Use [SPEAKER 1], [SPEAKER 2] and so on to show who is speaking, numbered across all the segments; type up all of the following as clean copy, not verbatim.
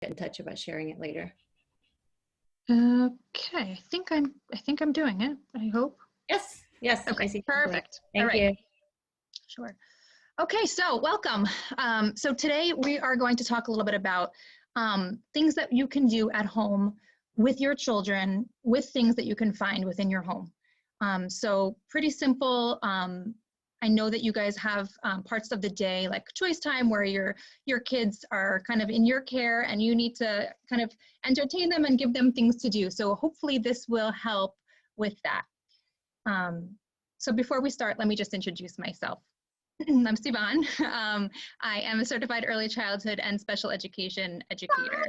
[SPEAKER 1] get in touch about sharing it later.
[SPEAKER 2] Okay, I think I'm doing it. I hope.
[SPEAKER 1] Yes. Yes.
[SPEAKER 2] Okay.
[SPEAKER 1] I see.
[SPEAKER 2] Perfect.
[SPEAKER 1] Thank you.
[SPEAKER 2] Sure. Okay, so welcome. So today we are going to talk a little bit about things that you can do at home with your children, with things that you can find within your home. So pretty simple. I know that you guys have parts of the day like choice time where your kids are kind of in your care and you need to kind of entertain them and give them things to do. So hopefully this will help with that. So before we start, let me just introduce myself. I'm Sivan. I am a certified early childhood and special education educator.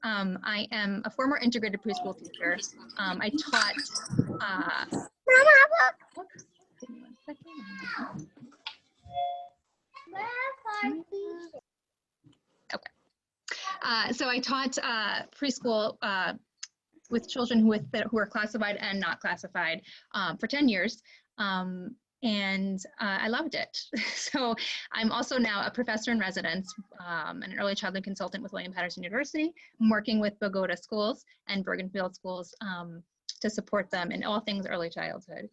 [SPEAKER 2] I am a former integrated preschool teacher. I taught, whoops, give me 1 second. Okay. So I taught preschool with children who are classified and not classified for 10 years. And I loved it. So I'm also now a professor in residence and an early childhood consultant with William Patterson University. I'm working with Bogota schools and Bergenfield schools to support them in all things early childhood.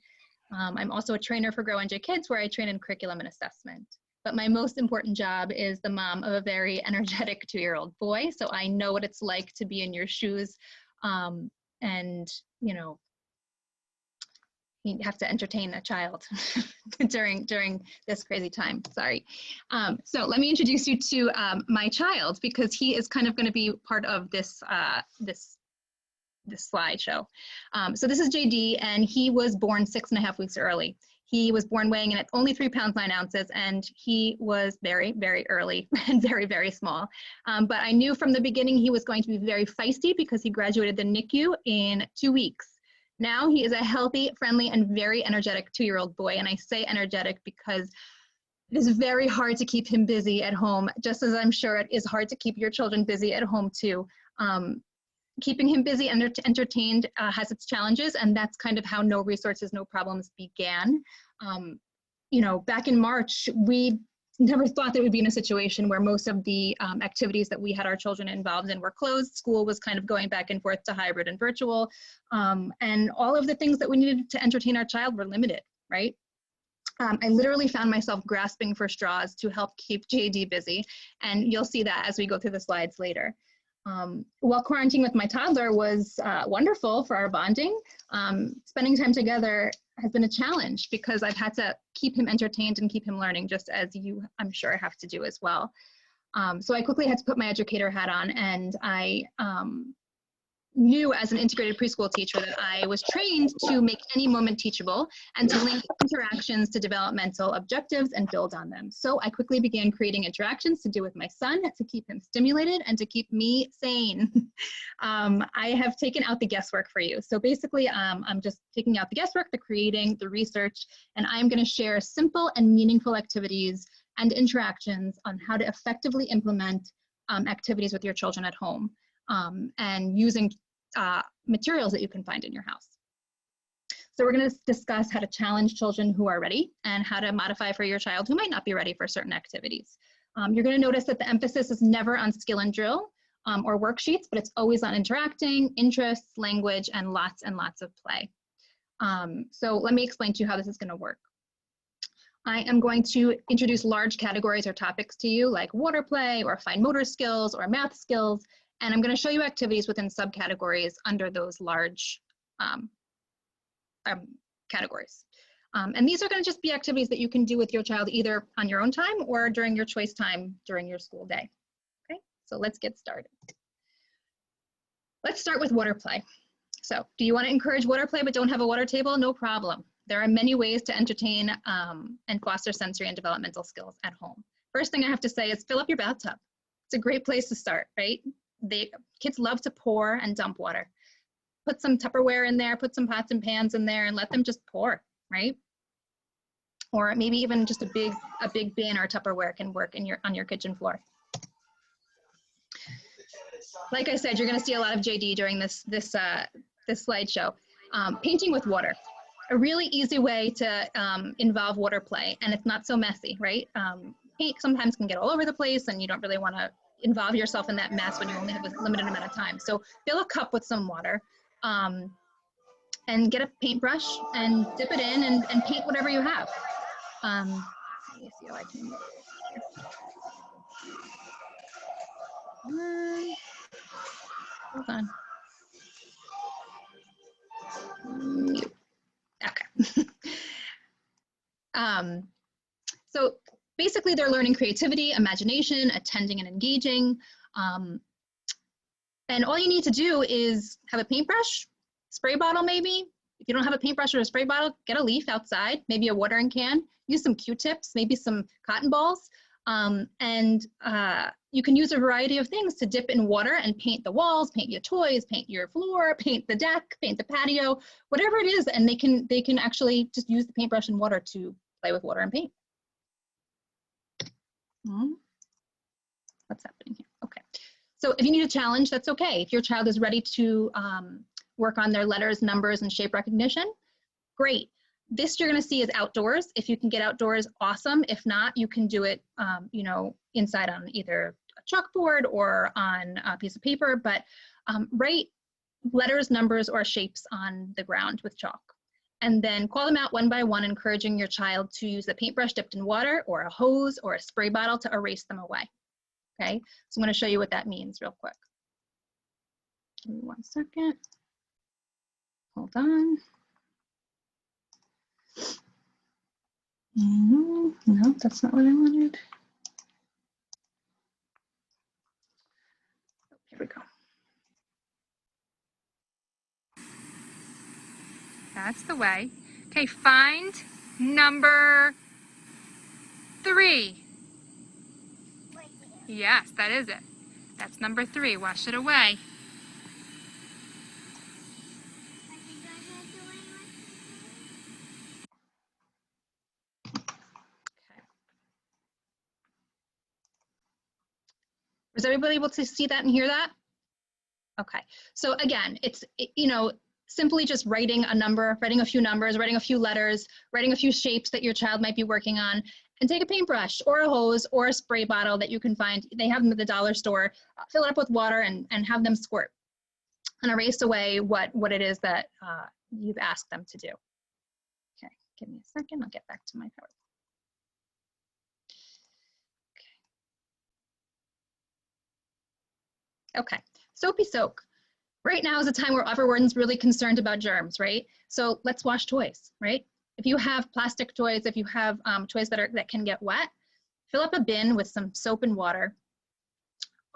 [SPEAKER 2] I'm also a trainer for Grow NJ Kids, where I train in curriculum and assessment. But my most important job is the mom of a very energetic 2-year-old boy. So I know what it's like to be in your shoes and, you know, you have to entertain a child during this crazy time, sorry. So let me introduce you to my child, because he is kind of gonna be part of this, this slideshow. So this is JD, and he was born 6.5 weeks early. He was born weighing in at only 3 pounds 9 ounces, and he was very, very early and very, very small. But I knew from the beginning he was going to be very feisty because he graduated the NICU in 2 weeks. Now he is a healthy, friendly, and very energetic 2-year-old boy. And I say energetic because it is very hard to keep him busy at home, just as I'm sure it is hard to keep your children busy at home too. Keeping him busy and entertained has its challenges, and that's kind of how No Resources, No Problems began. You know, back in March, we never thought that we'd be in a situation where most of the activities that we had our children involved in were closed. School was kind of going back and forth to hybrid and virtual, and all of the things that we needed to entertain our child were limited, right? I literally found myself grasping for straws to help keep JD busy, and you'll see that as we go through the slides later. While quarantining with my toddler was wonderful for our bonding, spending time together has been a challenge because I've had to keep him entertained and keep him learning, just as you, I'm sure, have to do as well. So I quickly had to put my educator hat on, and I knew as an integrated preschool teacher that I was trained to make any moment teachable and to link interactions to developmental objectives and build on them. So I quickly began creating interactions to do with my son to keep him stimulated and to keep me sane. I have taken out the guesswork for you. So basically, I'm just taking out the guesswork, the creating, the research, and I'm going to share simple and meaningful activities and interactions on how to effectively implement activities with your children at home. And using materials that you can find in your house. So we're going to discuss how to challenge children who are ready and how to modify for your child who might not be ready for certain activities. You're going to notice that the emphasis is never on skill and drill or worksheets, but it's always on interacting, interests, language, and lots of play. So let me explain to you how this is going to work. I am going to introduce large categories or topics to you, like water play or fine motor skills or math skills. And I'm going to show you activities within subcategories under those large categories. And these are going to just be activities that you can do with your child either on your own time or during your choice time during your school day. Okay, so let's get started. Let's start with water play. So do you want to encourage water play but don't have a water table? No problem. There are many ways to entertain and foster sensory and developmental skills at home. First thing I have to say is fill up your bathtub. It's a great place to start, right? Kids love to pour and dump water. Put some Tupperware in there, put some pots and pans in there, and let them just pour, right? Or maybe even just a big bin or Tupperware can work on your kitchen floor. Like I said, you're going to see a lot of JD during this slideshow. Painting with water, a really easy way to involve water play, and it's not so messy, right? Paint sometimes can get all over the place, and you don't really want to involve yourself in that mess when you only have a limited amount of time. So fill a cup with some water and get a paintbrush and dip it in and paint whatever you have. Let me see how I can move here. Hold on. Okay. So basically they're learning creativity, imagination, attending and engaging. And all you need to do is have a paintbrush, spray bottle maybe. If you don't have a paintbrush or a spray bottle, get a leaf outside, maybe a watering can, use some Q-tips, maybe some cotton balls. You can use a variety of things to dip in water and paint the walls, paint your toys, paint your floor, paint the deck, paint the patio, whatever it is. And they can actually just use the paintbrush and water to play with water and paint. What's happening here? Okay. So if you need a challenge, that's okay. If your child is ready to work on their letters, numbers, and shape recognition, great. This you're going to see is outdoors. If you can get outdoors, awesome. If not, you can do it, you know, inside on either a chalkboard or on a piece of paper, but write letters, numbers, or shapes on the ground with chalk. And then call them out one by one, encouraging your child to use a paintbrush dipped in water or a hose or a spray bottle to erase them away. Okay, so I'm going to show you what that means real quick. Give me 1 second. Hold on. No, that's not what I wanted. Here we go. That's the way. Okay, find number 3. Yes, that is it. That's number 3. Wash it away. Was everybody able to see that and hear that? Okay, so again, it's, you know, simply just writing a number, writing a few numbers, writing a few letters, writing a few shapes that your child might be working on, and take a paintbrush or a hose or a spray bottle that you can find. They have them at the dollar store. Fill it up with water and have them squirt and erase away what it is that you've asked them to do. Okay, give me a second. I'll get back to my PowerPoint. Okay, soapy soak. Right now is a time where everyone's really concerned about germs, right? So let's wash toys, right? If you have plastic toys, if you have toys that can get wet, fill up a bin with some soap and water.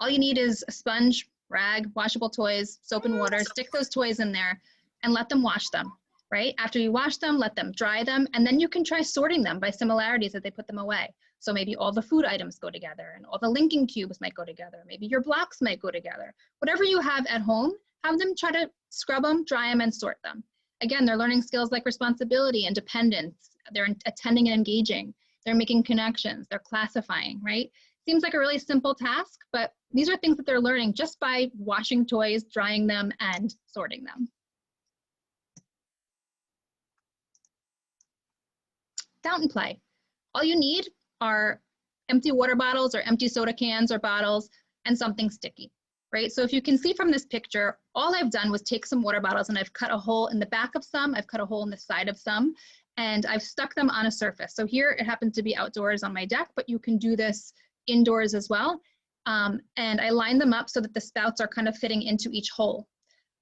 [SPEAKER 2] All you need is a sponge, rag, washable toys, soap and water. Stick those toys in there and let them wash them, right? After you wash them, let them dry them, and then you can try sorting them by similarities as they put them away. So maybe all the food items go together and all the linking cubes might go together. Maybe your blocks might go together. Whatever you have at home, have them try to scrub them, dry them, and sort them. Again, they're learning skills like responsibility, independence. They're attending and engaging. They're making connections. They're classifying, right? Seems like a really simple task, but these are things that they're learning just by washing toys, drying them, and sorting them. Fountain play. All you need are empty water bottles or empty soda cans or bottles and something sticky, right? So if you can see from this picture, all I've done was take some water bottles and I've cut a hole in the back of some, I've cut a hole in the side of some, and I've stuck them on a surface. So here it happens to be outdoors on my deck, but you can do this indoors as well. And I line them up so that the spouts are kind of fitting into each hole.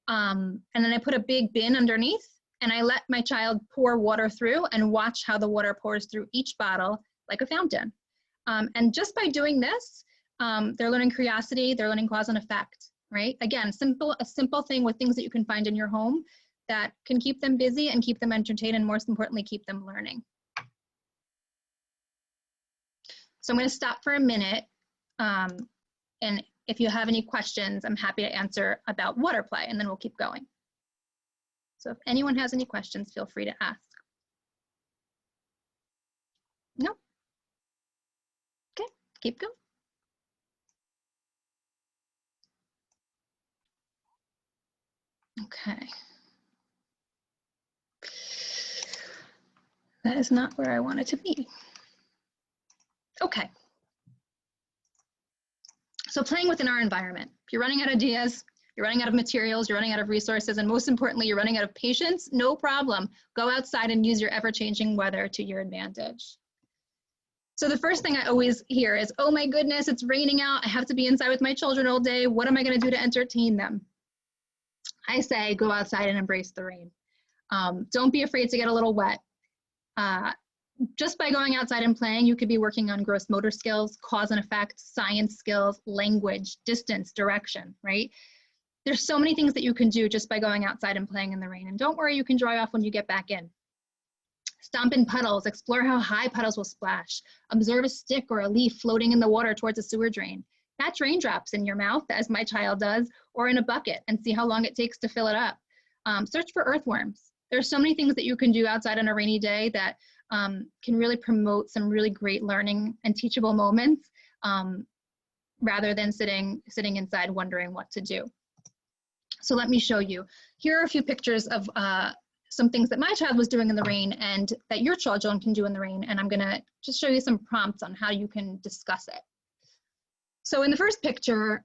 [SPEAKER 2] And then I put a big bin underneath and I let my child pour water through and watch how the water pours through each bottle like a fountain. And just by doing this, they're learning curiosity, they're learning cause and effect, right? Again, a simple thing with things that you can find in your home that can keep them busy and keep them entertained and most importantly, keep them learning. So I'm going to stop for a minute. And if you have any questions, I'm happy to answer about water play and then we'll keep going. So if anyone has any questions, feel free to ask. No? Okay, keep going. Okay. That is not where I wanted to be. Okay. So playing within our environment. If you're running out of ideas, you're running out of materials, you're running out of resources, and most importantly, you're running out of patience, no problem. Go outside and use your ever-changing weather to your advantage. So the first thing I always hear is, oh my goodness, it's raining out. I have to be inside with my children all day. What am I gonna do to entertain them? I say, go outside and embrace the rain. Don't be afraid to get a little wet. Just by going outside and playing, you could be working on gross motor skills, cause and effect, science skills, language, distance, direction, right? There's so many things that you can do just by going outside and playing in the rain. And don't worry, you can dry off when you get back in. Stomp in puddles, explore how high puddles will splash. Observe a stick or a leaf floating in the water towards a sewer drain. Catch raindrops in your mouth, as my child does, or in a bucket, and see how long it takes to fill it up. Search for earthworms. There's so many things that you can do outside on a rainy day that can really promote some really great learning and teachable moments, rather than sitting inside wondering what to do. So let me show you. Here are a few pictures of some things that my child was doing in the rain and that your children can do in the rain. And I'm gonna just show you some prompts on how you can discuss it. So in the first picture,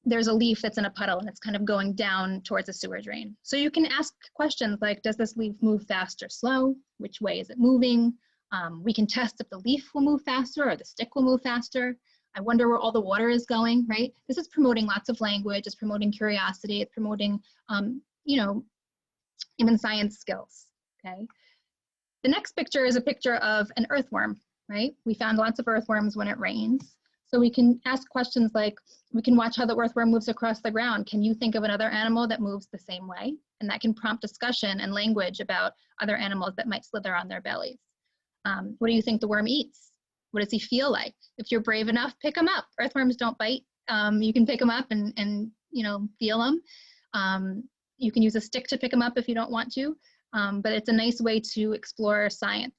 [SPEAKER 2] there's a leaf that's in a puddle and it's kind of going down towards a sewer drain. So you can ask questions like, does this leaf move fast or slow? Which way is it moving? We can test if the leaf will move faster or the stick will move faster. I wonder where all the water is going, right? This is promoting lots of language, it's promoting curiosity, it's promoting, you know, even science skills, okay? The next picture is a picture of an earthworm, right? We found lots of earthworms when it rains. So we can ask questions like, we can watch how the earthworm moves across the ground. Can you think of another animal that moves the same way? And that can prompt discussion and language about other animals that might slither on their bellies. What do you think the worm eats? What does he feel like? If you're brave enough, pick them up. Earthworms don't bite. You can pick them up and you know, feel them. You can use a stick to pick them up if you don't want to, but it's a nice way to explore science.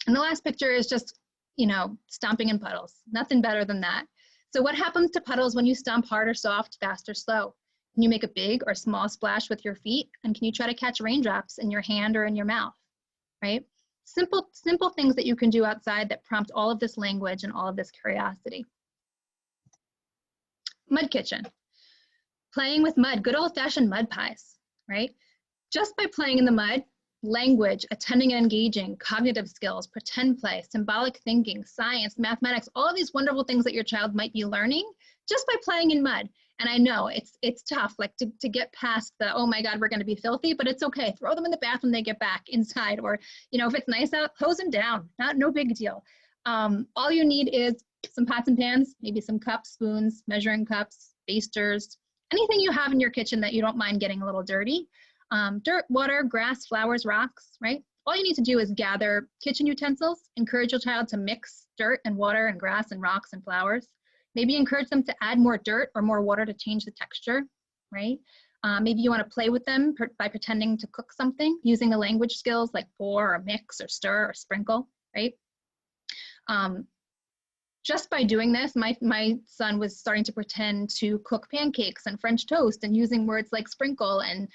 [SPEAKER 2] And the last picture is just, you know, stomping in puddles. Nothing better than that. So what happens to puddles when you stomp hard or soft, fast or slow? Can you make a big or small splash with your feet? And can you try to catch raindrops in your hand or in your mouth, right? Simple things that you can do outside that prompt all of this language and all of this curiosity. Mud kitchen. Playing with mud, good old-fashioned mud pies, right? Just by playing in the mud, language, attending and engaging, cognitive skills, pretend play, symbolic thinking, science, mathematics, all of these wonderful things that your child might be learning just by playing in mud. And I know it's tough, like to get past the, oh my God, we're gonna be filthy, but it's okay. Throw them in the bath when they get back inside, or, you know, if it's nice out, hose them down, no big deal. All you need is some pots and pans, maybe some cups, spoons, measuring cups, basters, anything you have in your kitchen that you don't mind getting a little dirty. Dirt, water, grass, flowers, rocks, right? All you need to do is gather kitchen utensils, encourage your child to mix dirt and water and grass and rocks and flowers. Maybe encourage them to add more dirt or more water to change the texture, right? Maybe you want to play with them by pretending to cook something using the language skills like pour or mix or stir or sprinkle, right? Just by doing this, my son was starting to pretend to cook pancakes and French toast and using words like sprinkle and,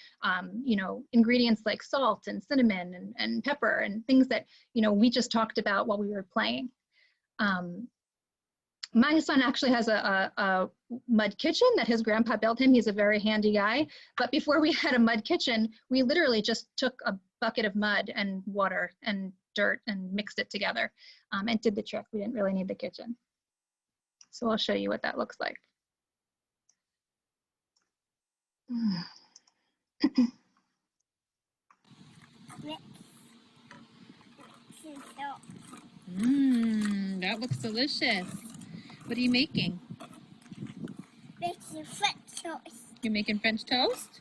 [SPEAKER 2] you know, ingredients like salt and cinnamon and pepper and things that, you know, we just talked about while we were playing. My son actually has a mud kitchen that his grandpa built him. He's a very handy guy. But before we had a mud kitchen, we literally just took a bucket of mud and water and dirt and mixed it together and did the trick. We didn't really need the kitchen. So I'll show you what that looks like. That looks delicious. What are you making?
[SPEAKER 3] Making French toast.
[SPEAKER 2] You're making French toast?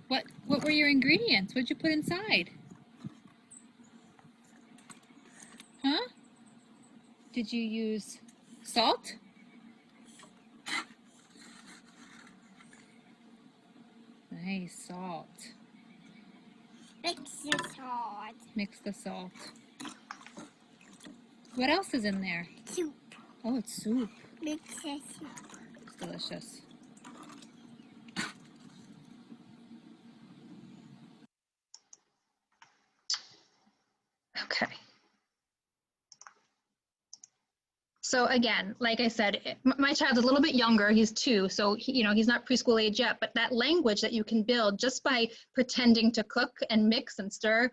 [SPEAKER 2] What were your ingredients? What'd you put inside? Huh? Did you use salt? Nice, salt.
[SPEAKER 3] Mix the salt.
[SPEAKER 2] Mix the salt. What else is in there?
[SPEAKER 3] Soup.
[SPEAKER 2] Oh, it's soup.
[SPEAKER 3] Mix the soup.
[SPEAKER 2] It's delicious. Okay. So again, like I said, my child's a little bit younger, he's 2, so he's not preschool age yet, but that language that you can build just by pretending to cook and mix and stir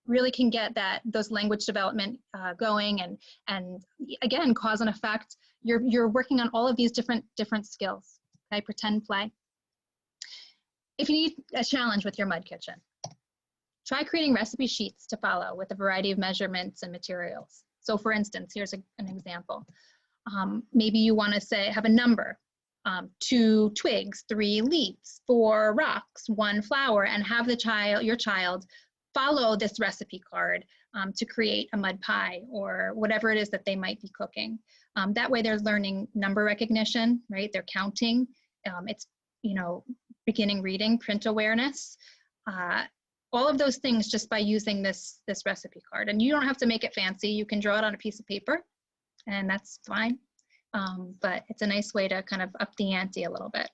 [SPEAKER 2] really can get those language development going, and again, cause and effect. You're working on all of these different skills, okay? Pretend, play. If you need a challenge with your mud kitchen, try creating recipe sheets to follow with a variety of measurements and materials. So for instance, here's an example. Maybe you want to have a number, 2 twigs, 3 leaves, 4 rocks, 1 flower, and have your child follow this recipe card to create a mud pie or whatever it is that they might be cooking. That way they're learning number recognition, right? They're counting. It's, beginning reading, print awareness. All of those things just by using this recipe card. And you don't have to make it fancy. You can draw it on a piece of paper, and that's fine. But it's a nice way to kind of up the ante a little bit.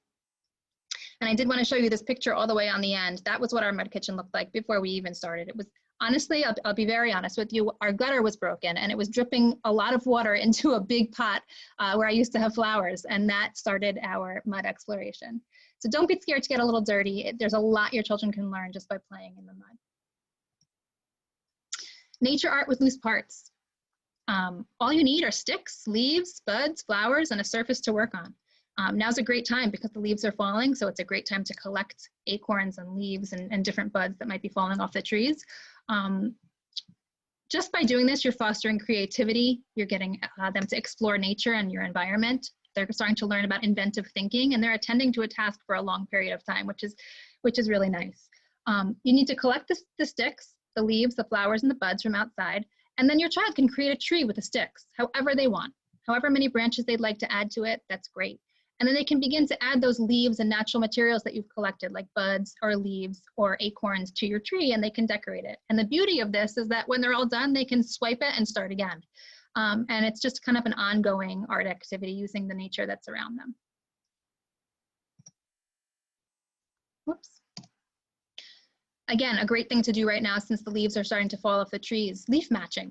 [SPEAKER 2] And I did want to show you this picture all the way on the end. That was what our mud kitchen looked like before we even started. It was, honestly, I'll be very honest with you, our gutter was broken and it was dripping a lot of water into a big pot where I used to have flowers, and that started our mud exploration. So don't be scared to get a little dirty. There's a lot your children can learn just by playing in the mud. Nature art with loose parts. All you need are sticks, leaves, buds, flowers, and a surface to work on. Now's a great time because the leaves are falling, so it's a great time to collect acorns and leaves and different buds that might be falling off the trees. Just by doing this, you're fostering creativity. You're getting them to explore nature and your environment. They're starting to learn about inventive thinking, and they're attending to a task for a long period of time, which is really nice. You need to collect the sticks, the leaves, the flowers, and the buds from outside, and then your child can create a tree with the sticks, however they want. However many branches they'd like to add to it, that's great. And then they can begin to add those leaves and natural materials that you've collected, like buds or leaves or acorns, to your tree, and they can decorate it. And the beauty of this is that when they're all done, they can swipe it and start again. And it's just kind of an ongoing art activity using the nature that's around them. Whoops. Again, a great thing to do right now since the leaves are starting to fall off the trees, leaf matching.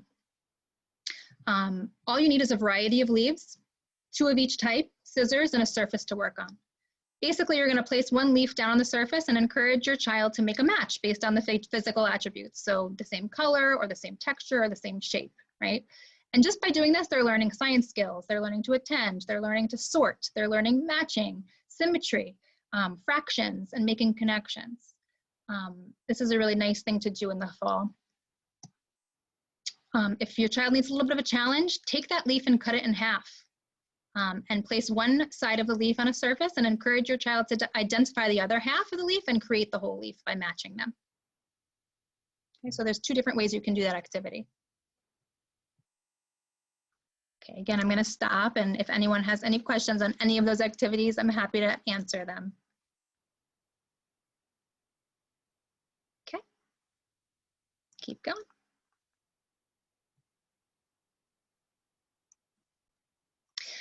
[SPEAKER 2] All you need is a variety of leaves, 2 of each type, scissors, and a surface to work on. Basically, you're going to place 1 leaf down on the surface and encourage your child to make a match based on the physical attributes. So the same color or the same texture or the same shape, right? And just by doing this, they're learning science skills. They're learning to attend. They're learning to sort. They're learning matching, symmetry, fractions, and making connections. This is a really nice thing to do in the fall. If your child needs a little bit of a challenge, take that leaf and cut it in half. And place 1 side of the leaf on a surface and encourage your child to identify the other half of the leaf and create the whole leaf by matching them. Okay, so there's 2 different ways you can do that activity. Okay, again, I'm going to stop, and if anyone has any questions on any of those activities, I'm happy to answer them. Okay, keep going.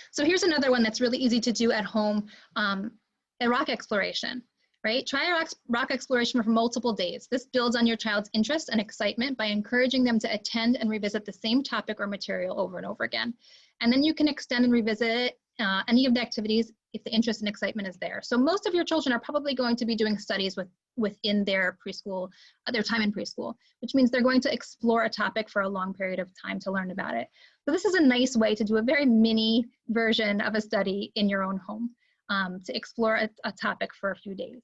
[SPEAKER 2] So here's another one that's really easy to do at home, a rock exploration, right? Try a rock exploration for multiple days. This builds on your child's interest and excitement by encouraging them to attend and revisit the same topic or material over and over again. And then you can extend and revisit any of the activities if the interest and excitement is there. So most of your children are probably going to be doing studies within their preschool, their time in preschool, which means they're going to explore a topic for a long period of time to learn about it. So this is a nice way to do a very mini version of a study in your own home, to explore a topic for a few days.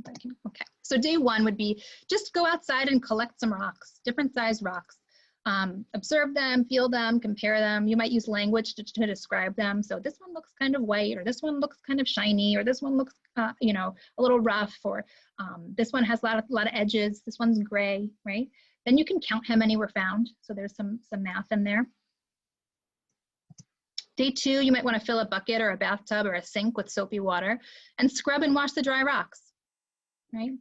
[SPEAKER 2] Okay, so day 1 would be just go outside and collect some rocks, different sized rocks. Observe them, feel them, compare them. You might use language to describe them. So this one looks kind of white, or this one looks kind of shiny, or this one looks, a little rough, or this one has a lot of edges. This one's gray, right? Then you can count how many were found. So there's some math in there. Day 2, you might want to fill a bucket or a bathtub or a sink with soapy water and scrub and wash the dry rocks, right?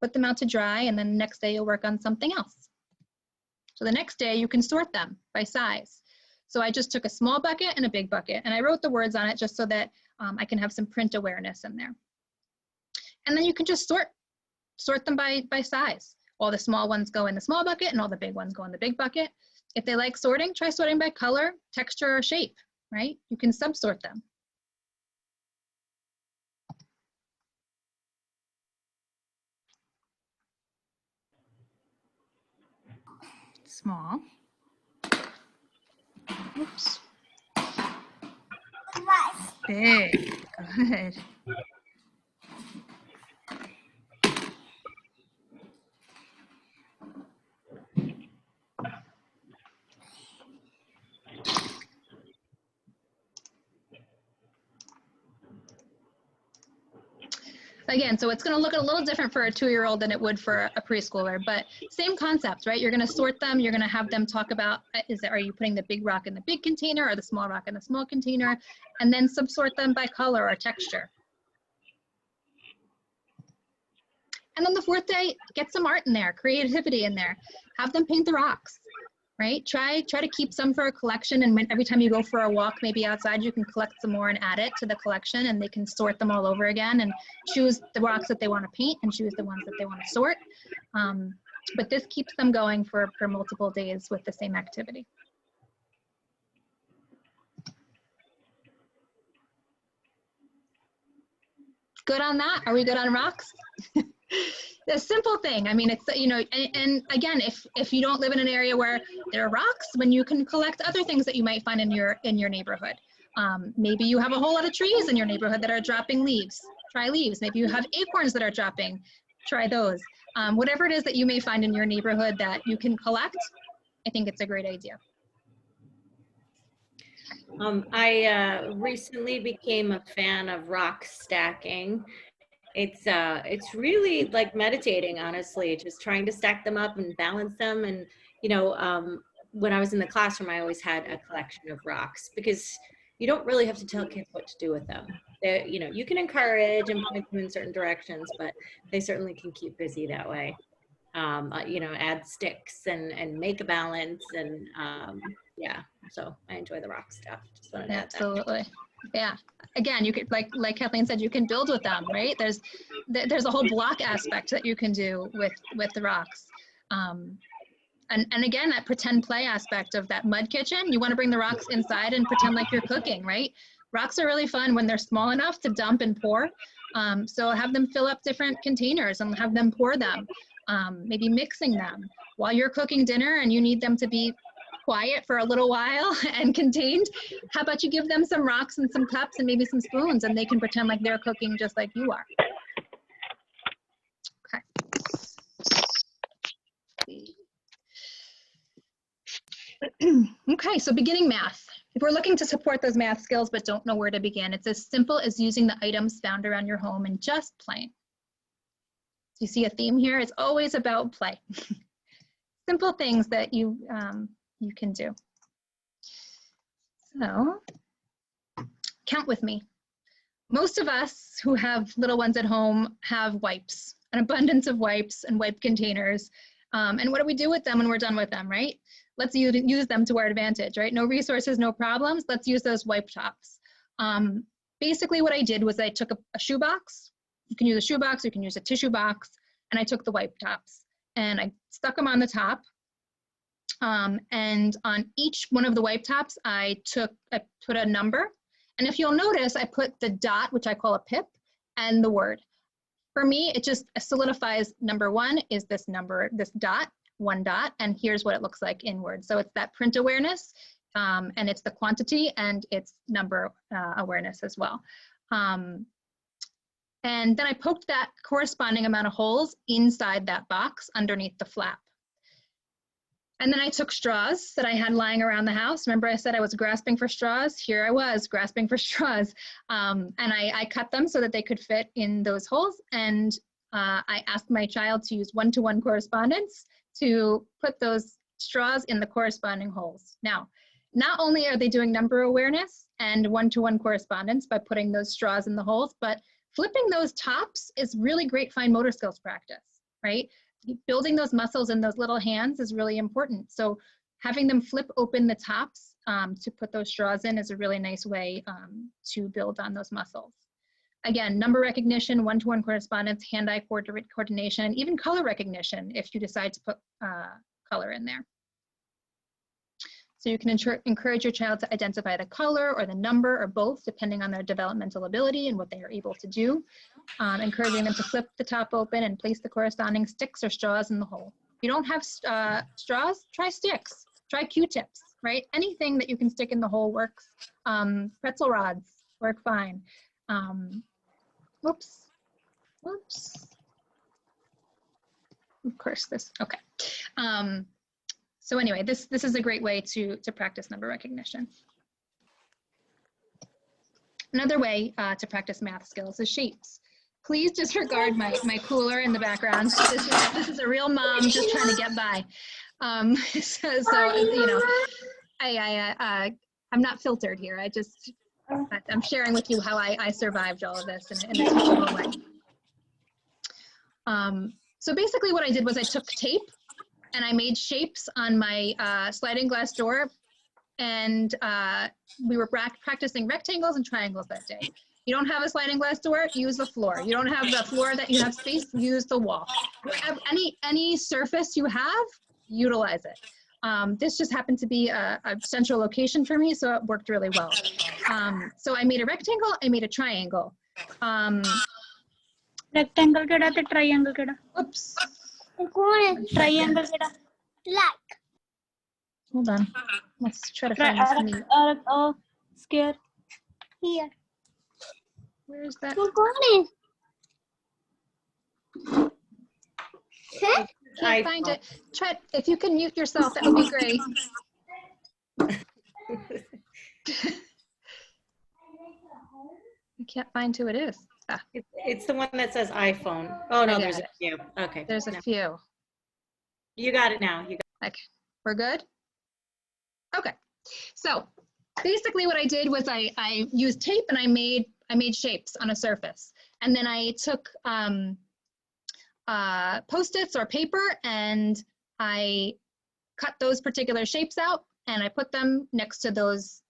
[SPEAKER 2] Put them out to dry, and then the next day you'll work on something else. So the next day you can sort them by size. So I just took a small bucket and a big bucket, and I wrote the words on it just so that I can have some print awareness in there. And then you can just sort them by size. all the small ones go in the small bucket and all the big ones go in the big bucket. If they like sorting, try sorting by color, texture, or shape, right? You can subsort them. Small. Oops.
[SPEAKER 3] What?
[SPEAKER 2] Big. Good. Again, so it's going to look a little different for a 2-year-old than it would for a preschooler, but same concept, right? You're going to sort them. You're going to have them talk about, are you putting the big rock in the big container or the small rock in the small container? And then subsort them by color or texture. And on the 4th day, get some art in there, creativity in there. Have them paint the rocks, right? Try to keep some for a collection, and every time you go for a walk, maybe outside, you can collect some more and add it to the collection, and they can sort them all over again and choose the rocks that they want to paint and choose the ones that they want to sort. But this keeps them going for multiple days with the same activity. Good on that? Are we good on rocks? A simple thing. I mean, it's, you know, and again, if you don't live in an area where there are rocks, when you can collect other things that you might find in your neighborhood. Maybe you have a whole lot of trees in your neighborhood that are dropping leaves. Try leaves. Maybe you have acorns that are dropping. Try those. Whatever it is that you may find in your neighborhood that you can collect, I think it's a great idea.
[SPEAKER 1] I recently became a fan of rock stacking. It's really like meditating, honestly, just trying to stack them up and balance them. And, you know, when I was in the classroom, I always had a collection of rocks because you don't really have to tell kids what to do with them. You know, you can encourage and point them in certain directions, but they certainly can keep busy that way. You know, add sticks and make a balance, and yeah, so I enjoy the rock stuff. Just wanted to add that.
[SPEAKER 2] Absolutely. Yeah. Again, you could, like Kathleen said, you can build with them, right? There's a whole block aspect that you can do with the rocks. And again, that pretend play aspect of that mud kitchen, you want to bring the rocks inside and pretend like you're cooking, right? Rocks are really fun when they're small enough to dump and pour. So have them fill up different containers and have them pour them, maybe mixing them while you're cooking dinner and you need them to be quiet for a little while and contained. How about you give them some rocks and some cups and maybe some spoons, and they can pretend like they're cooking just like you are. Okay. Okay, so beginning math. If we're looking to support those math skills but don't know where to begin, it's as simple as using the items found around your home and just playing. Do you see a theme here? It's always about play. Simple things that you can do. So, count with me. Most of us who have little ones at home have wipes, an abundance of wipes and wipe containers. And what do we do with them when we're done with them, right? Let's use them to our advantage, right? No resources, no problems. Let's use those wipe tops. Basically what I did was I took a shoebox. You can use a shoebox, you can use a tissue box, and I took the wipe tops and I stuck them on the top. And on each one of the wipe tops, I put a number. And if you'll notice, I put the dot, which I call a pip, and the word. For me, it just solidifies number one is this number, this dot, one dot, and here's what it looks like in Word. So it's that print awareness, and it's the quantity, and it's number awareness as well. And then I poked that corresponding amount of holes inside that box underneath the flap. And then I took straws that I had lying around the house. Remember I said I was grasping for straws? Here I was grasping for straws. And I cut them so that they could fit in those holes. And I asked my child to use one-to-one correspondence to put those straws in the corresponding holes. Now, not only are they doing number awareness and one-to-one correspondence by putting those straws in the holes, but flipping those tops is really great fine motor skills practice, right? Building those muscles in those little hands is really important. So having them flip open the tops to put those straws in is a really nice way to build on those muscles. Again, number recognition, one-to-one correspondence, hand-eye coordination, and even color recognition if you decide to put color in there. So you can encourage your child to identify the color or the number or both, depending on their developmental ability and what they are able to do. Encouraging them to flip the top open and place the corresponding sticks or straws in the hole. If you don't have straws, try sticks, try Q-tips, right? Anything that you can stick in the hole works. Pretzel rods work fine. Whoops. Of course, okay. So anyway, this is a great way to practice number recognition. Another way to practice math skills is shapes. Please disregard my cooler in the background. This is a real mom just trying to get by. So you know, I'm not filtered here. I'm sharing with you how I survived all of this in a teachable way. So basically what I did was I took tape and I made shapes on my sliding glass door, and we were practicing rectangles and triangles that day. You don't have a sliding glass door, use the floor. You don't have the floor that you have space, use the wall. Any surface you have, utilize it. This just happened to be a central location for me, so it worked really well. So I made a rectangle, I made a triangle.
[SPEAKER 4] Rectangle keda te triangle keda.
[SPEAKER 2] Oops.
[SPEAKER 4] Triangle keda.
[SPEAKER 3] Like.
[SPEAKER 2] Hold on. Let's try to find this meat.
[SPEAKER 4] Square.
[SPEAKER 3] Here.
[SPEAKER 2] Where's that? Can't find it. Try, if you can mute yourself, that would be great. I can't find who it is.
[SPEAKER 1] It's the one that says iPhone. Oh no, there's a few. Okay.
[SPEAKER 2] There's a few.
[SPEAKER 1] You got it now.
[SPEAKER 2] Okay, we're good? Okay, so basically what I did was I used tape and I made shapes on a surface. And then I took Post-its or paper and I cut those particular shapes out and I put them next to those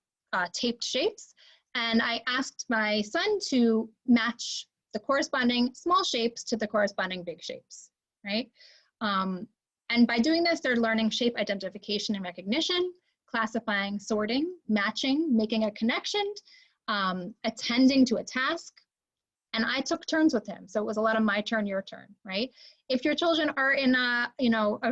[SPEAKER 2] taped shapes. And I asked my son to match the corresponding small shapes to the corresponding big shapes, right? And by doing this, they're learning shape identification and recognition, classifying, sorting, matching, making a connection, attending to a task. And I took turns with him. So it was a lot of my turn, your turn, right? If your children are in a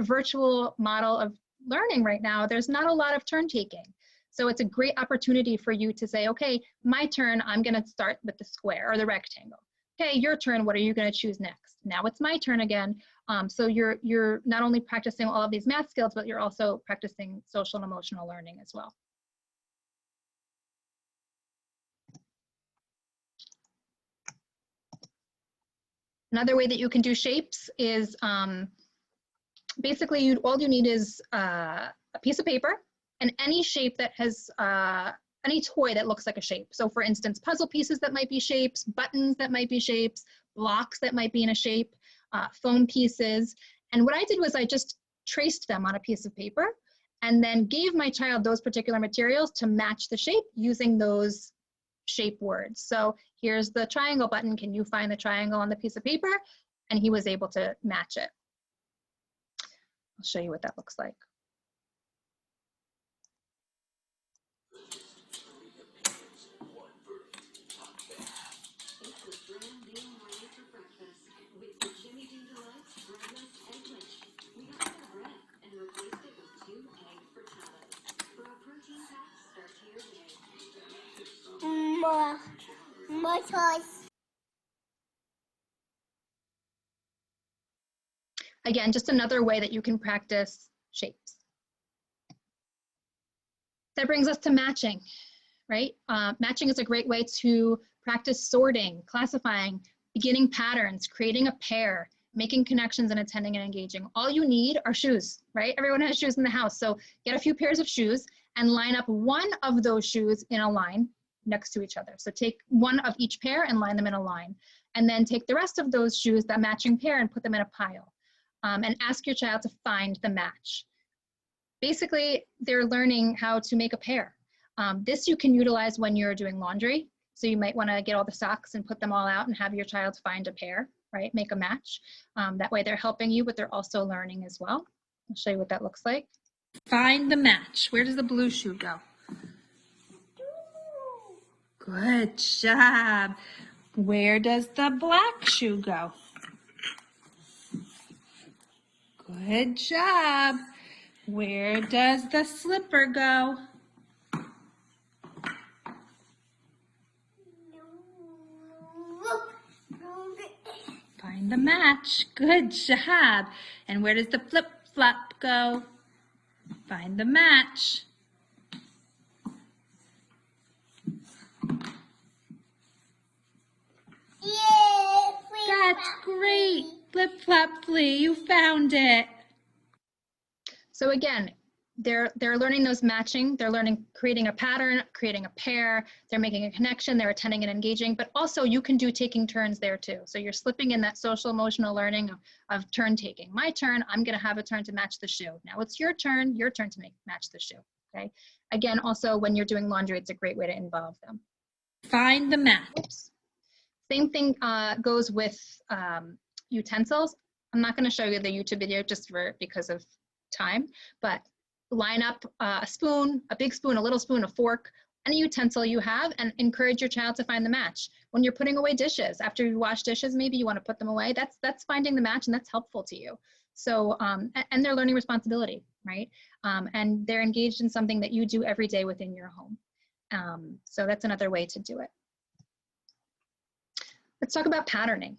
[SPEAKER 2] virtual model of learning right now, there's not a lot of turn taking. So it's a great opportunity for you to say, okay, my turn, I'm gonna start with the square or the rectangle. Okay, your turn, what are you gonna choose next? Now it's my turn again. So you're not only practicing all of these math skills, but you're also practicing social and emotional learning as well. Another way that you can do shapes is basically all you need is a piece of paper and any shape that has, any toy that looks like a shape. So for instance, puzzle pieces that might be shapes, buttons that might be shapes, blocks that might be in a shape, foam pieces. And what I did was I just traced them on a piece of paper and then gave my child those particular materials to match the shape using those shape words. So here's the triangle button. Can you find the triangle on the piece of paper? And he was able to match it. I'll show you what that looks like.
[SPEAKER 3] More toys.
[SPEAKER 2] Again, just another way that you can practice shapes. That brings us to matching, right? Matching is a great way to practice sorting, classifying, beginning patterns, creating a pair, making connections, and attending and engaging. All you need are shoes, right? Everyone has shoes in the house. So get a few pairs of shoes and line up one of those shoes in a line next to each other. So take one of each pair and line them in a line. And then take the rest of those shoes, that matching pair, and put them in a pile. And ask your child to find the match. Basically, they're learning how to make a pair. This you can utilize when you're doing laundry. So you might want to get all the socks and put them all out and have your child find a pair, right? Make a match. That way they're helping you, but they're also learning as well. I'll show you what that looks like. Find the match. Where does the blue shoe go? Good job. Where does the black shoe go? Good job. Where does the slipper go? Find the match. Good job. And where does the flip-flop go? Find the match. That's great. Flip-flop flea, you found it. So again, they're learning those matching. They're learning creating a pattern, creating a pair. They're making a connection. They're attending and engaging. But also you can do taking turns there too. So you're slipping in that social emotional learning of turn taking. My turn, I'm going to have a turn to match the shoe. Now it's your turn to match the shoe. Okay. Again, also when you're doing laundry, it's a great way to involve them. Find the match. Oops. Same thing goes with utensils. I'm not going to show you the YouTube video just because of time, but line up a spoon, a big spoon, a little spoon, a fork, any utensil you have, and encourage your child to find the match. When you're putting away dishes, after you wash dishes, maybe you want to put them away, that's finding the match, and that's helpful to you. So, and they're learning responsibility, right? And they're engaged in something that you do every day within your home. So that's another way to do it. Let's talk about patterning,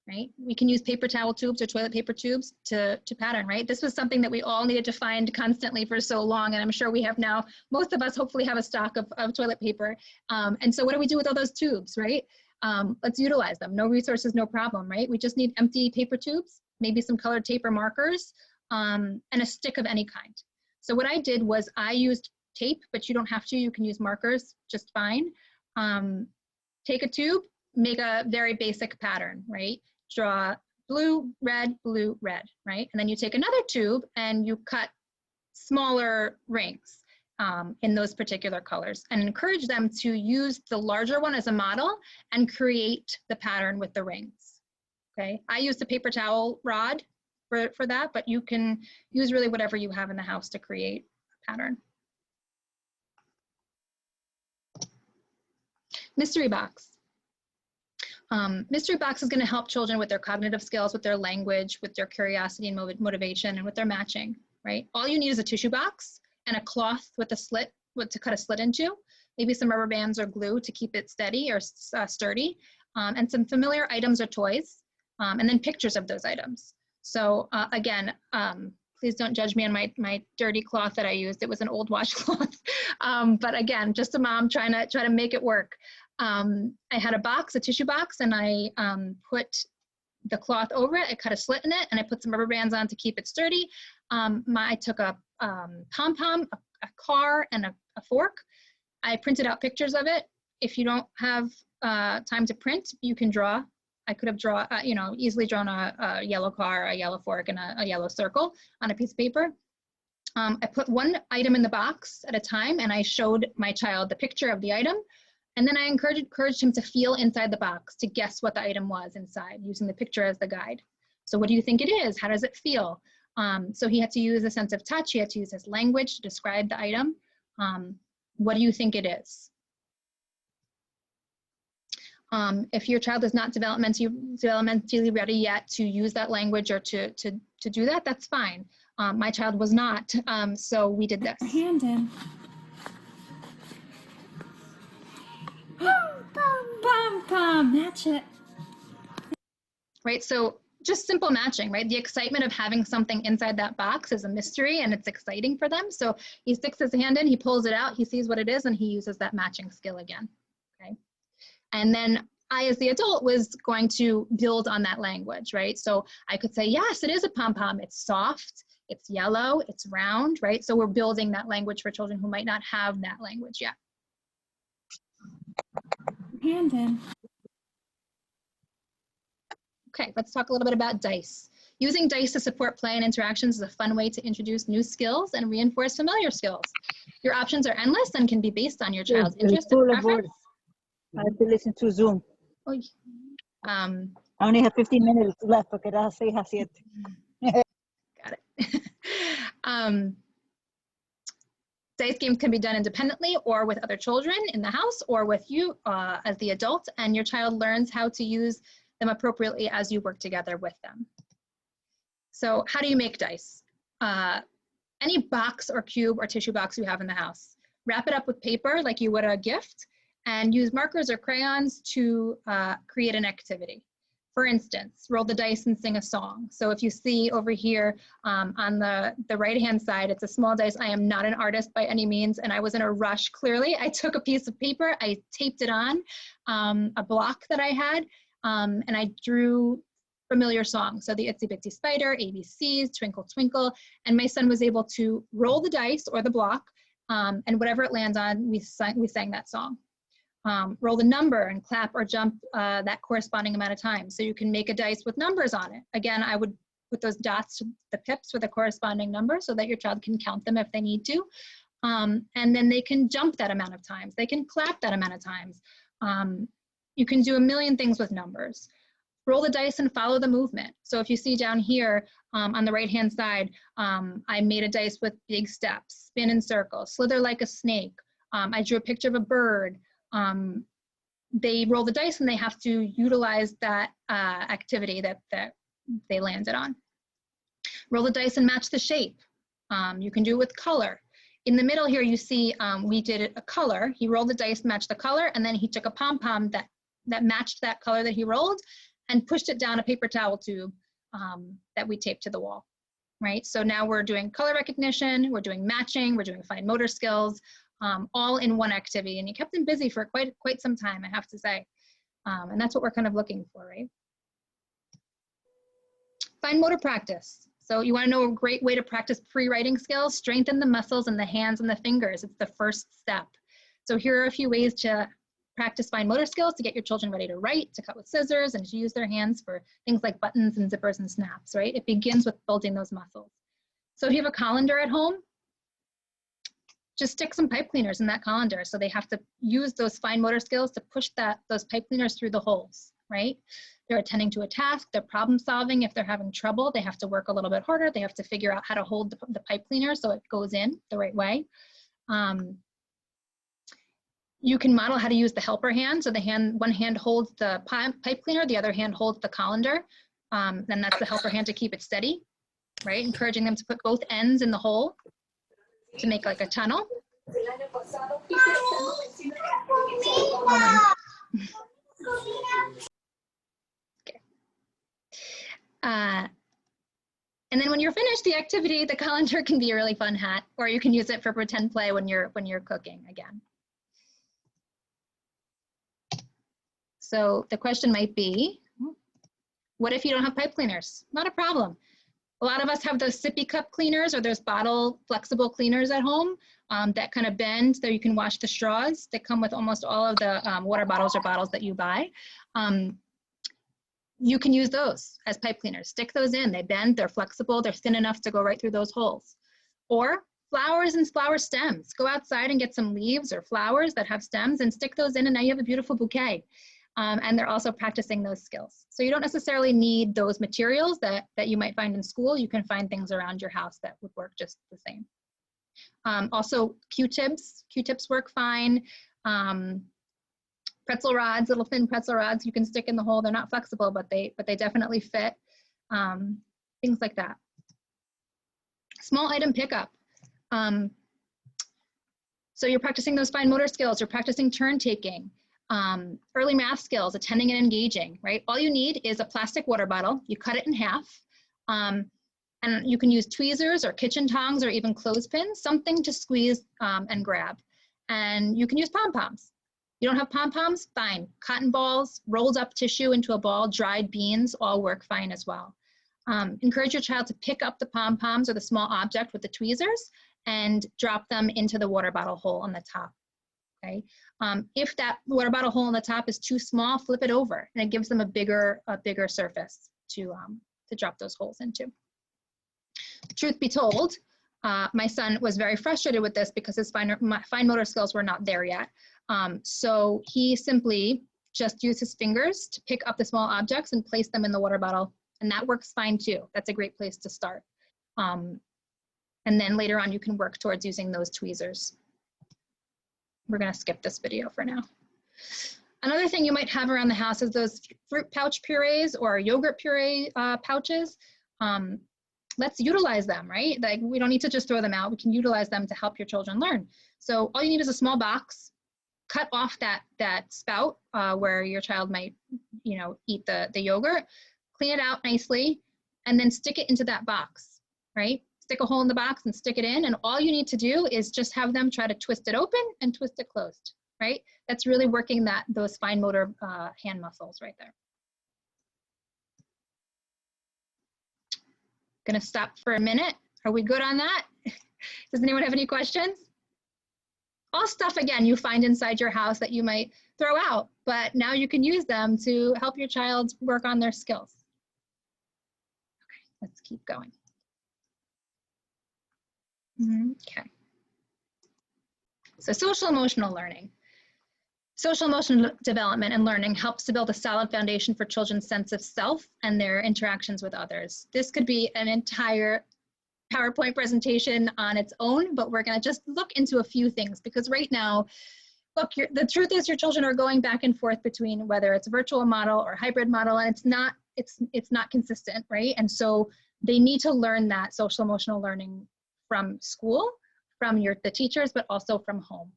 [SPEAKER 2] right? We can use paper towel tubes or toilet paper tubes to pattern, right? This was something that we all needed to find constantly for so long, and I'm sure we have now, most of us hopefully have a stock of toilet paper. And so what do we do with all those tubes, right? Let's utilize them. No resources, no problem, right? We just need empty paper tubes, maybe some colored tape or markers, and a stick of any kind. So what I did was I used tape, but you don't have to, you can use markers just fine. Take a tube, make a very basic pattern, right? Draw blue, red, right? And then you take another tube and you cut smaller rings in those particular colors and encourage them to use the larger one as a model and create the pattern with the rings, okay? I used a paper towel rod for that, but you can use really whatever you have in the house to create a pattern. Mystery box. Mystery box is going to help children with their cognitive skills, with their language, with their curiosity and motivation, and with their matching, right? All you need is a tissue box and a cloth with a slit, to cut a slit into, maybe some rubber bands or glue to keep it steady or sturdy, and some familiar items or toys, and then pictures of those items. So again, please don't judge me on my dirty cloth that I used. It was an old washcloth. But again, just a mom trying to make it work. I had a box, a tissue box, and I put the cloth over it. I cut a slit in it, and I put some rubber bands on to keep it sturdy. I took a pom-pom, a car, and a fork. I printed out pictures of it. If you don't have time to print, you can draw. I could have easily drawn a yellow car, a yellow fork, and a yellow circle on a piece of paper. I put one item in the box at a time, and I showed my child the picture of the item. And then I encouraged him to feel inside the box, to guess what the item was inside, using the picture as the guide. So what do you think it is? How does it feel? So he had to use a sense of touch. He had to use his language to describe the item. What do you think it is? If your child is not developmentally ready yet to use that language or to do that, that's fine. My child was not, so we did this.
[SPEAKER 4] Hand in. Pom, match it.
[SPEAKER 2] Right, so just simple matching, right? The excitement of having something inside that box is a mystery and it's exciting for them. So he sticks his hand in, he pulls it out, he sees what it is, and he uses that matching skill again, okay? And then I, as the adult, was going to build on that language, right? So I could say, yes, it is a pom-pom. It's soft, it's yellow, it's round, right? So we're building that language for children who might not have that language yet.
[SPEAKER 4] Hand in.
[SPEAKER 2] Okay, let's talk a little bit about dice. Using dice to support play and interactions is a fun way to introduce new skills and reinforce familiar skills. Your options are endless and can be based on your child's interest and preference.
[SPEAKER 5] I have to listen to Zoom.
[SPEAKER 2] Oy.
[SPEAKER 5] I only have 15 minutes left porque era 6 a 7.
[SPEAKER 2] Got it. Dice games can be done independently or with other children in the house or with you as the adult, and your child learns how to use them appropriately as you work together with them. So how do you make dice? Any box or cube or tissue box you have in the house, wrap it up with paper like you would a gift, and use markers or crayons to create an activity. For instance, roll the dice and sing a song. So if you see over here on the right-hand side, it's a small dice. I am not an artist by any means, and I was in a rush, clearly. I took a piece of paper, I taped it on a block that I had, and I drew familiar songs. So the Itsy Bitsy Spider, ABCs, Twinkle Twinkle, and my son was able to roll the dice or the block, and whatever it lands on, we sang that song. Roll the number and clap or jump that corresponding amount of time. So you can make a dice with numbers on it. Again, I would put those dots, the pips with a corresponding number so that your child can count them if they need to. And then they can jump that amount of times. They can clap that amount of times. You can do a million things with numbers. Roll the dice and follow the movement. So if you see down here on the right-hand side, I made a dice with big steps, spin in circles, slither like a snake. I drew a picture of a bird. They roll the dice and they have to utilize that activity that they landed on. Roll the dice and match the shape. You can do it with color. In the middle here, you see we did a color. He rolled the dice, matched the color, and then he took a pom-pom that matched that color that he rolled and pushed it down a paper towel tube that we taped to the wall, right? So now we're doing color recognition, we're doing matching, we're doing fine motor skills, all in one activity, and you kept them busy for quite some time, I have to say. And that's what we're kind of looking for, right? Fine motor practice. So you want to know a great way to practice pre-writing skills? Strengthen the muscles in the hands and the fingers. It's the first step. So here are a few ways to practice fine motor skills to get your children ready to write, to cut with scissors, and to use their hands for things like buttons and zippers and snaps, right? It begins with building those muscles. So if you have a colander at home, just stick some pipe cleaners in that colander. So they have to use those fine motor skills to push those pipe cleaners through the holes, right? They're attending to a task, they're problem solving. If they're having trouble, they have to work a little bit harder. They have to figure out how to hold the pipe cleaner so it goes in the right way. You can model how to use the helper hand. So one hand holds the pipe cleaner, the other hand holds the colander. Then that's the helper hand to keep it steady, right? Encouraging them to put both ends in the hole to make like a tunnel. Okay. And then when you're finished the activity, the colander can be a really fun hat, or you can use it for pretend play when you're cooking again. So the question might be, what if you don't have pipe cleaners? Not a problem. A lot of us have those sippy cup cleaners or those bottle flexible cleaners at home that kind of bend so you can wash the straws. They come with almost all of the water bottles or bottles that you buy. You can use those as pipe cleaners. Stick those in, they bend, they're flexible, they're thin enough to go right through those holes. Or flowers and flower stems. Go outside and get some leaves or flowers that have stems and stick those in, and now you have a beautiful bouquet. And they're also practicing those skills. So you don't necessarily need those materials that you might find in school. You can find things around your house that would work just the same. Also Q-tips work fine. Pretzel rods, little thin pretzel rods you can stick in the hole. They're not flexible, but they definitely fit. Things like that. Small item pickup. So you're practicing those fine motor skills. You're practicing turn taking. Early math skills, attending and engaging, right? All you need is a plastic water bottle. You cut it in half, and you can use tweezers or kitchen tongs or even clothespins, something to squeeze and grab. And you can use pom-poms. You don't have pom-poms? Fine. Cotton balls, rolled up tissue into a ball, dried beans, all work fine as well. Encourage your child to pick up the pom-poms or the small object with the tweezers and drop them into the water bottle hole on the top. Okay. If that water bottle hole on the top is too small, flip it over, and it gives them a bigger surface to drop those holes into. Truth be told, my son was very frustrated with this because his fine motor skills were not there yet. So he simply just used his fingers to pick up the small objects and place them in the water bottle. And that works fine too. That's a great place to start. And then later on, you can work towards using those tweezers. We're gonna skip this video for now. Another thing you might have around the house is those fruit pouch purees or yogurt puree pouches. Let's utilize them, right? Like we don't need to just throw them out. We can utilize them to help your children learn. So all you need is a small box. Cut off that spout where your child might, eat the yogurt. Clean it out nicely, and then stick it into that box, right? Stick a hole in the box and stick it in, and all you need to do is just have them try to twist it open and twist it closed, right? That's really working those fine motor hand muscles right there. Gonna stop for a minute. Are we good on that? Does anyone have any questions? All stuff, again, you find inside your house that you might throw out, but now you can use them to help your child work on their skills. Okay, let's keep going. Okay. So social emotional learning. Social emotional development and learning helps to build a solid foundation for children's sense of self and their interactions with others. This could be an entire PowerPoint presentation on its own, but we're going to just look into a few things because right now, look, the truth is your children are going back and forth between whether it's a virtual model or hybrid model, and it's not consistent, right? And so they need to learn that social emotional learning from school, from the teachers, but also from home.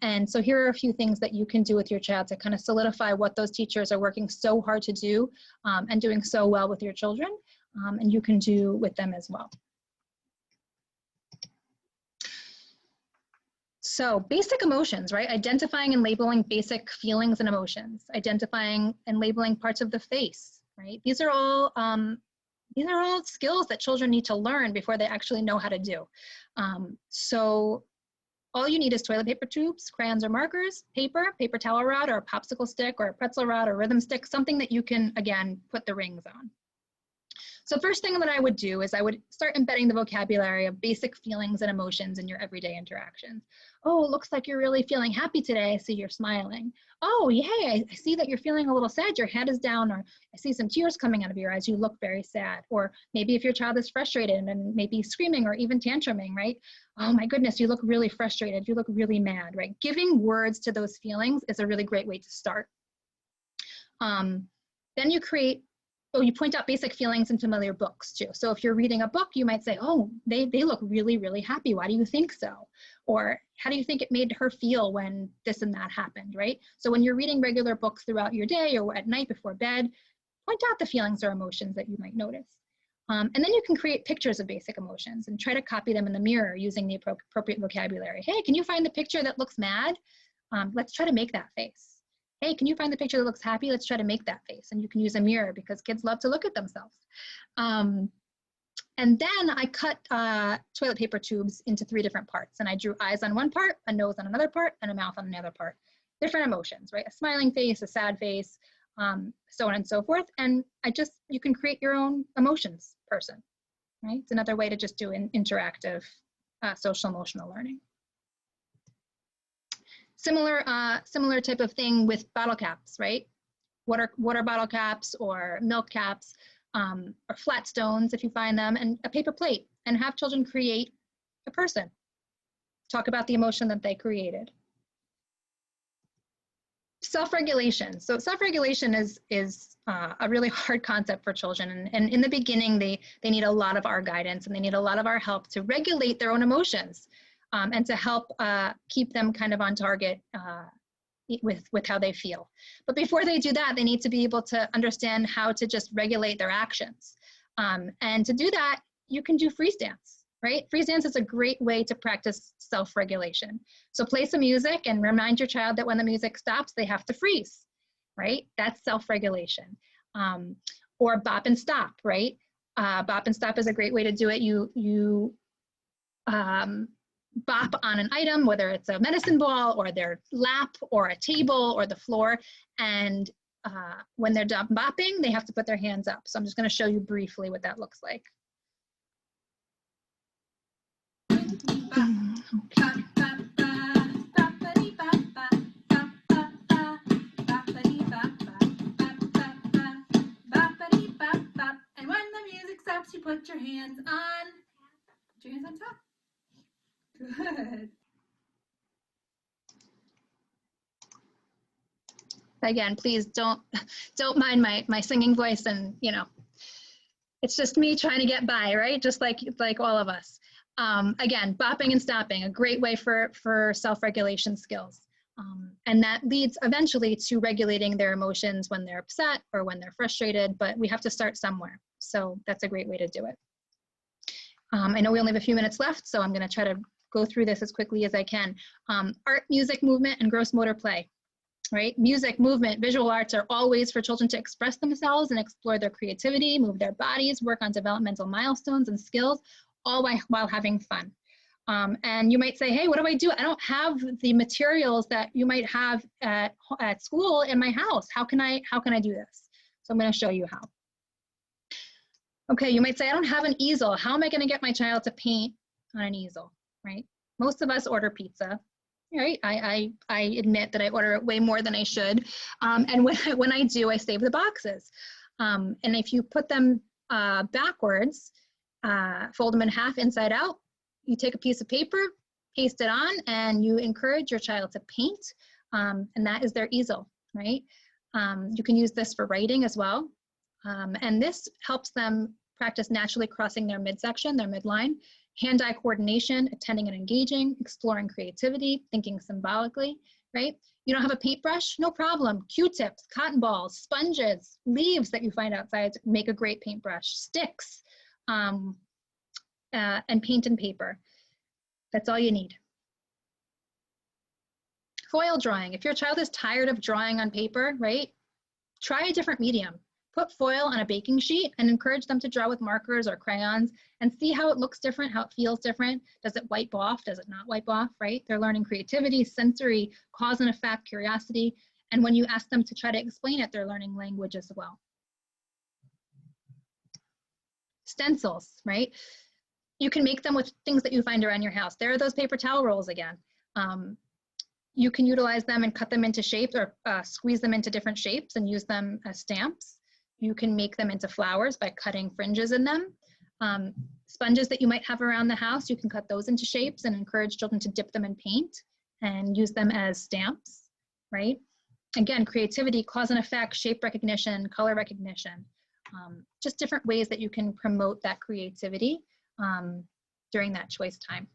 [SPEAKER 2] And so here are a few things that you can do with your child to kind of solidify what those teachers are working so hard to do and doing so well with your children, and you can do with them as well. So basic emotions, right? Identifying and labeling basic feelings and emotions, identifying and labeling parts of the face, right? These are all skills that children need to learn before they actually know how to do. So all you need is toilet paper tubes, crayons or markers, paper towel rod, or a popsicle stick, or a pretzel rod, or rhythm stick, something that you can, again, put the rings on. So first thing that I would do is I would start embedding the vocabulary of basic feelings and emotions in your everyday interactions. Oh, it looks like you're really feeling happy today. I see you're smiling. Oh, yay, I see that you're feeling a little sad. Your head is down, or I see some tears coming out of your eyes. You look very sad. Or maybe if your child is frustrated and maybe screaming or even tantruming, right? Oh my goodness, you look really frustrated. You look really mad, right? Giving words to those feelings is a really great way to start. Then you point out basic feelings in familiar books too. So if you're reading a book, you might say, oh, they look really, really happy. Why do you think so? Or how do you think it made her feel when this and that happened, right? So when you're reading regular books throughout your day or at night before bed, point out the feelings or emotions that you might notice. And then you can create pictures of basic emotions and try to copy them in the mirror using the appropriate vocabulary. Hey, can you find the picture that looks mad? Let's try to make that face. Hey, can you find the picture that looks happy? Let's try to make that face. And you can use a mirror because kids love to look at themselves. And then I cut toilet paper tubes into 3 different parts. And I drew eyes on one part, a nose on another part, and a mouth on another part. Different emotions, right? A smiling face, a sad face, so on and so forth. And you can create your own emotions person, right? It's another way to just do an interactive social emotional learning. Similar type of thing with bottle caps, right? Water bottle caps or milk caps, or flat stones if you find them, and a paper plate, and have children create a person. Talk about the emotion that they created. Self-regulation. So self-regulation is a really hard concept for children, and in the beginning they need a lot of our guidance and they need a lot of our help to regulate their own emotions. And to help keep them kind of on target with how they feel. But before they do that, they need to be able to understand how to just regulate their actions. And to do that, you can do freeze dance, right? Freeze dance is a great way to practice self-regulation. So play some music and remind your child that when the music stops, they have to freeze, right? That's self-regulation. Or bop and stop, right? Bop and stop is a great way to do it. You bop on an item, whether it's a medicine ball or their lap or a table or the floor, and when they're done bopping, they have to put their hands up. So I'm just going to show you briefly what that looks like.
[SPEAKER 4] put your hands on top. Good.
[SPEAKER 2] Again, please don't mind my singing voice, and it's just me trying to get by, right? Just like all of us. Again, bopping and stopping, a great way for self-regulation skills. And that leads eventually to regulating their emotions when they're upset or when they're frustrated, but we have to start somewhere. So that's a great way to do it. I know we only have a few minutes left, so I'm gonna try to go through this as quickly as I can. Art, music, movement, and gross motor play, right? Music, movement, visual arts are all ways for children to express themselves and explore their creativity, move their bodies, work on developmental milestones and skills, all while having fun. And you might say, hey, what do I do? I don't have the materials that you might have at school in my house. How can I do this? So I'm going to show you how. Okay, you might say, I don't have an easel. How am I going to get my child to paint on an easel, right? Most of us order pizza, right? I admit that I order it way more than I should. And when I do, I save the boxes. And if you put them backwards, fold them in half inside out, you take a piece of paper, paste it on, and you encourage your child to paint, and that is their easel, right? You can use this for writing as well. And this helps them practice naturally crossing their midsection, their midline, hand-eye coordination, attending and engaging, exploring creativity, thinking symbolically, right? You don't have a paintbrush? No problem. Q-tips, cotton balls, sponges, leaves that you find outside make a great paintbrush, sticks, and paint and paper. That's all you need. Foil drawing. If your child is tired of drawing on paper, right? Try a different medium. Put foil on a baking sheet and encourage them to draw with markers or crayons and see how it looks different, how it feels different. Does it wipe off? Does it not wipe off, right? They're learning creativity, sensory, cause and effect, curiosity. And when you ask them to try to explain it, they're learning language as well. Stencils, right? You can make them with things that you find around your house. There are those paper towel rolls again. You can utilize them and cut them into shapes or squeeze them into different shapes and use them as stamps. You can make them into flowers by cutting fringes in them. Sponges that you might have around the house, you can cut those into shapes and encourage children to dip them in paint and use them as stamps, right? Again, creativity, cause and effect, shape recognition, color recognition, just different ways that you can promote that creativity during that choice time.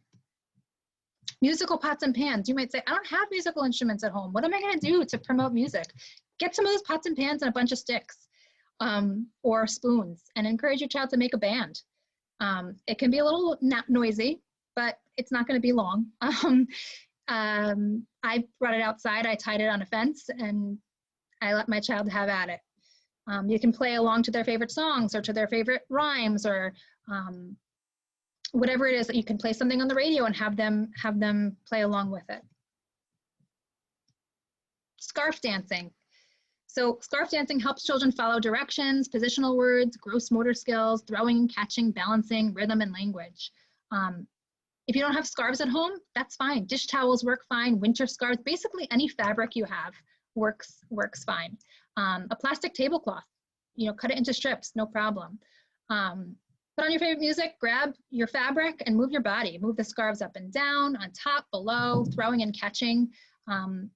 [SPEAKER 2] Musical pots and pans. You might say, I don't have musical instruments at home. What am I going to do to promote music? Get some of those pots and pans and a bunch of sticks or spoons and encourage your child to make a band. It can be a little noisy, but it's not going to be long. I brought it outside. I tied it on a fence and I let my child have at it. You can play along to their favorite songs or to their favorite rhymes or whatever it is that you can play something on the radio and have them play along with it. Scarf dancing. So scarf dancing helps children follow directions, positional words, gross motor skills, throwing and catching, balancing, rhythm, and language. If you don't have scarves at home, that's fine. Dish towels work fine, winter scarves, basically any fabric you have works fine. A plastic tablecloth, cut it into strips, no problem. Put on your favorite music, grab your fabric and move your body. Move the scarves up and down, on top, below, throwing and catching, and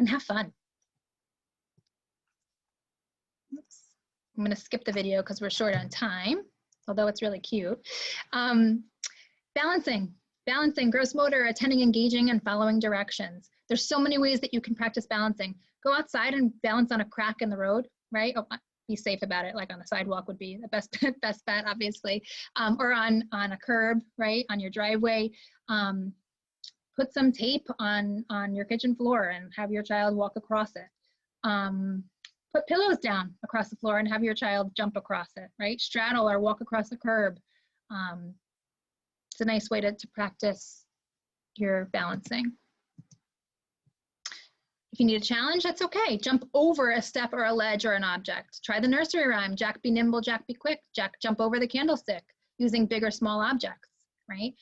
[SPEAKER 2] have fun. Oops. I'm gonna skip the video because we're short on time, although it's really cute. Balancing, gross motor, attending, engaging, and following directions. There's so many ways that you can practice balancing. Go outside and balance on a crack in the road, right? Oh, be safe about it, like on the sidewalk would be the best bet, obviously, or on a curb, right, on your driveway. Put some tape on your kitchen floor and have your child walk across it. Put pillows down across the floor and have your child jump across it, right? Straddle or walk across the curb. It's a nice way to practice your balancing. If you need a challenge, that's okay. Jump over a step or a ledge or an object. Try the nursery rhyme, Jack be nimble, Jack be quick, Jack jump over the candlestick, using big or small objects, right?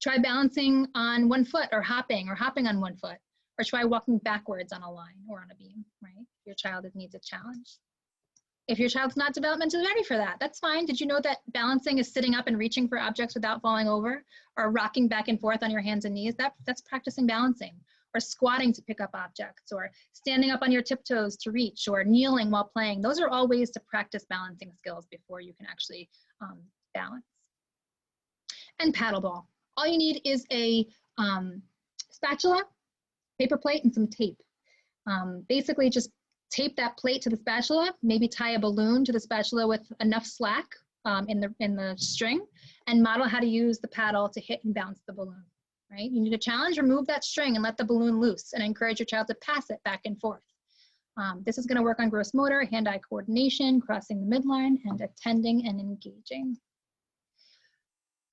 [SPEAKER 2] Try balancing on one foot or hopping on one foot, or try walking backwards on a line or on a beam, right? Your child needs a challenge. If your child's not developmentally ready for that, that's fine. Did you know that balancing is sitting up and reaching for objects without falling over, or rocking back and forth on your hands and knees? That's practicing balancing, or squatting to pick up objects, or standing up on your tiptoes to reach, or kneeling while playing. Those are all ways to practice balancing skills before you can actually balance. And paddleball. All you need is a spatula, paper plate, and some tape. Basically just tape that plate to the spatula, maybe tie a balloon to the spatula with enough slack in the string, and model how to use the paddle to hit and bounce the balloon, right? You need a challenge, remove that string and let the balloon loose, and encourage your child to pass it back and forth. This is gonna work on gross motor, hand-eye coordination, crossing the midline, and attending and engaging.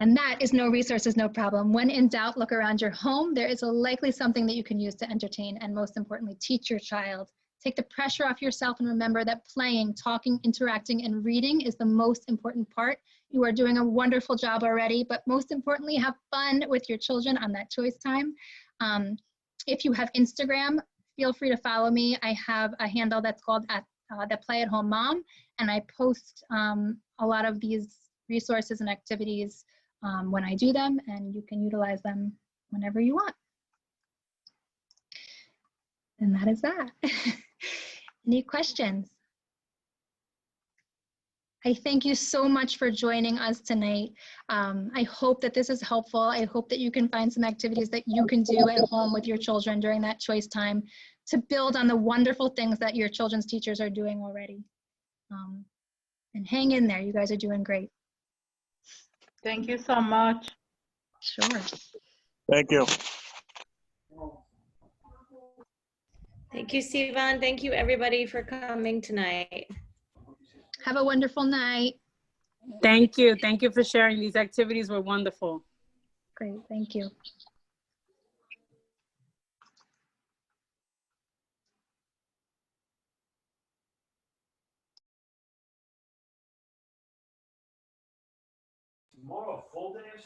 [SPEAKER 2] And that is no resources, no problem. When in doubt, look around your home. There is likely something that you can use to entertain and, most importantly, teach your child. Take the pressure off yourself and remember that playing, talking, interacting, and reading is the most important part. You are doing a wonderful job already, but most importantly, have fun with your children on that choice time. If you have Instagram, feel free to follow me. I have a handle that's called the Play at Home Mom, and I post a lot of these resources and activities when I do them, and you can utilize them whenever you want. And that is that. Any questions? I thank you so much for joining us tonight. I hope that this is helpful. I hope that you can find some activities that you can do at home with your children during that choice time to build on the wonderful things that your children's teachers are doing already. And hang in there, you guys are doing great.
[SPEAKER 6] Thank you so much.
[SPEAKER 2] Sure.
[SPEAKER 7] Thank you.
[SPEAKER 1] Thank you, Sivan. Thank you, everybody, for coming tonight.
[SPEAKER 2] Have a wonderful night.
[SPEAKER 8] Thank you. Thank you for sharing. These activities were wonderful.
[SPEAKER 2] Great, thank you.
[SPEAKER 7] Tomorrow, full day of